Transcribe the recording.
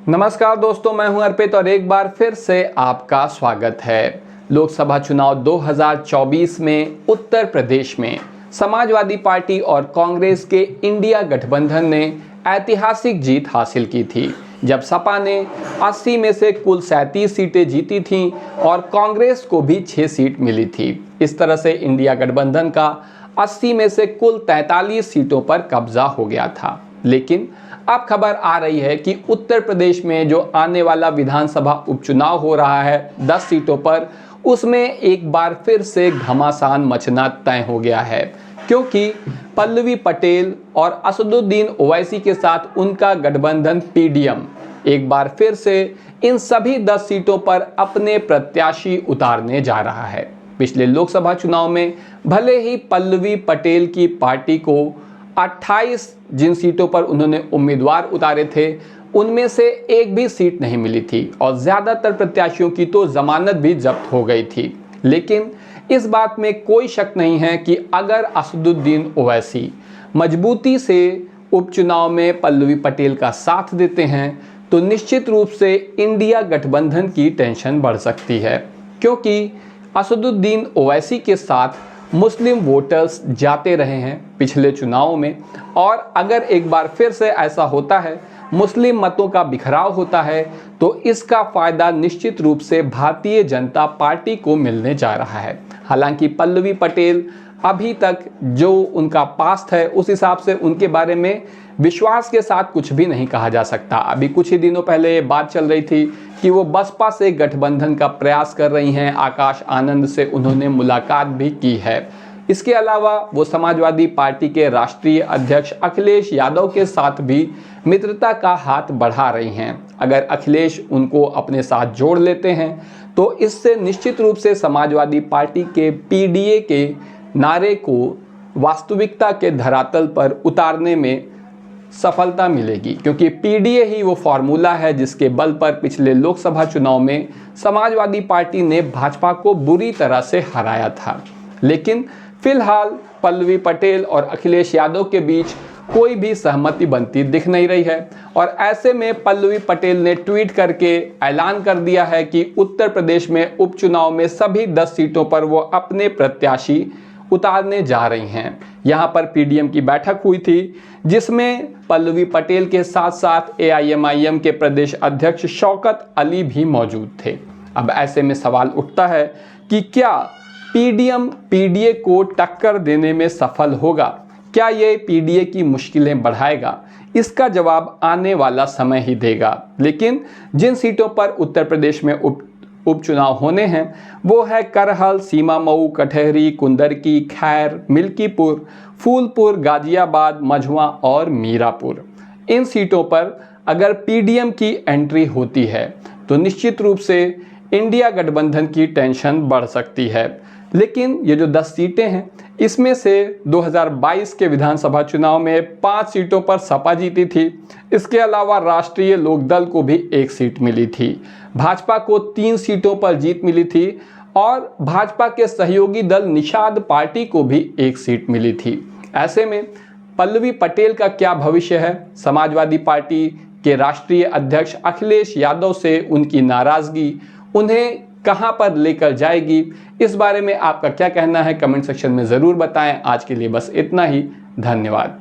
नमस्कार दोस्तों, मैं हूं अर्पित और एक बार फिर से आपका स्वागत है। लोकसभा चुनाव 2024 में उत्तर प्रदेश में समाजवादी पार्टी और कांग्रेस के इंडिया गठबंधन ने ऐतिहासिक जीत हासिल की थी, जब सपा ने 80 में से कुल 37 सीटें जीती थीं और कांग्रेस को भी 6 सीट मिली थी। इस तरह से इंडिया गठबंधन का 80 में से कुल 43 सीटों पर कब्जा हो गया था। लेकिन अब खबर आ रही है कि उत्तर प्रदेश में जो आने वाला विधानसभा उपचुनाव हो रहा है 10 सीटों पर, उसमें एक बार फिर से घमासान मचना तय हो गया है, क्योंकि पल्लवी पटेल और असदुद्दीन ओवैसी के साथ उनका गठबंधन पीडीएम एक बार फिर से इन सभी 10 सीटों पर अपने प्रत्याशी उतारने जा रहा है। पिछले लोकसभा चुनाव में भले ही पल्लवी पटेल की पार्टी को 28 जिन सीटों पर उन्होंने उम्मीदवार उतारे थे, उनमें से एक भी सीट नहीं मिली थी और ज़्यादातर प्रत्याशियों की तो जमानत भी जब्त हो गई थी। लेकिन इस बात में कोई शक नहीं है कि अगर असदुद्दीन ओवैसी मजबूती से उपचुनाव में पल्लवी पटेल का साथ देते हैं तो निश्चित रूप से इंडिया गठबंधन की टेंशन बढ़ सकती है, क्योंकि असदुद्दीन ओवैसी के साथ मुस्लिम वोटर्स जाते रहे हैं पिछले चुनावों में, और अगर एक बार फिर से ऐसा होता है, मुस्लिम मतों का बिखराव होता है, तो इसका फ़ायदा निश्चित रूप से भारतीय जनता पार्टी को मिलने जा रहा है। हालांकि पल्लवी पटेल अभी तक जो उनका पास्ट है उस हिसाब से उनके बारे में विश्वास के साथ कुछ भी नहीं कहा जा सकता। अभी कुछ ही दिनों पहले ये बात चल रही थी कि वो बसपा से गठबंधन का प्रयास कर रही हैं। आकाश आनंद से उन्होंने मुलाकात भी की है। इसके अलावा वो समाजवादी पार्टी के राष्ट्रीय अध्यक्ष अखिलेश यादव के साथ भी मित्रता का हाथ बढ़ा रही हैं। अगर अखिलेश उनको अपने साथ जोड़ लेते हैं तो इससे निश्चित रूप से समाजवादी पार्टी के पीडीए के नारे को वास्तविकता के धरातल पर उतारने में सफलता मिलेगी, क्योंकि पीडीए ही वो फॉर्मूला है जिसके बल पर पिछले लोकसभा चुनाव में समाजवादी पार्टी ने भाजपा को बुरी तरह से हराया था। लेकिन फिलहाल पल्लवी पटेल और अखिलेश यादव के बीच कोई भी सहमति बनती दिख नहीं रही है, और ऐसे में पल्लवी पटेल ने ट्वीट करके ऐलान कर दिया है कि उत्तर प्रदेश में उपचुनाव में सभी 10 सीटों पर वो अपने प्रत्याशी उतारने जा रही हैं। यहाँ पर पीडीएम की बैठक हुई थी, जिसमें पल्लवी पटेल के साथ साथ एआईएमआईएम के प्रदेश अध्यक्ष शौकत अली भी मौजूद थे। अब ऐसे में सवाल उठता है कि क्या पीडीएम पीडीए को टक्कर देने में सफल होगा? क्या ये पीडीए की मुश्किलें बढ़ाएगा? इसका जवाब आने वाला समय ही देगा। लेकिन जिन सीटों पर उत्तर प्रदेश में उपचुनाव होने हैं वो है करहल, सीमा मऊ, कटहरी, कुंदरकी, खैर, मिल्कीपुर, फूलपुर, गाजियाबाद, मझवा और मीरापुर। इन सीटों पर अगर पीडीएम की एंट्री होती है तो निश्चित रूप से इंडिया गठबंधन की टेंशन बढ़ सकती है। लेकिन ये जो 10 सीटें हैं, इसमें से 2022 के विधानसभा चुनाव में 5 सीटों पर सपा जीती थी। इसके अलावा राष्ट्रीय लोकदल को भी 1 सीट मिली थी, भाजपा को 3 सीटों पर जीत मिली थी और भाजपा के सहयोगी दल निषाद पार्टी को भी 1 सीट मिली थी। ऐसे में पल्लवी पटेल का क्या भविष्य है? समाजवादी पार्टी के राष्ट्रीय अध्यक्ष अखिलेश यादव से उनकी नाराजगी उन्हें कहां पर लेकर जाएगी? इस बारे में आपका क्या कहना है? कमेंट सेक्शन में ज़रूर बताएं। आज के लिए बस इतना ही। धन्यवाद।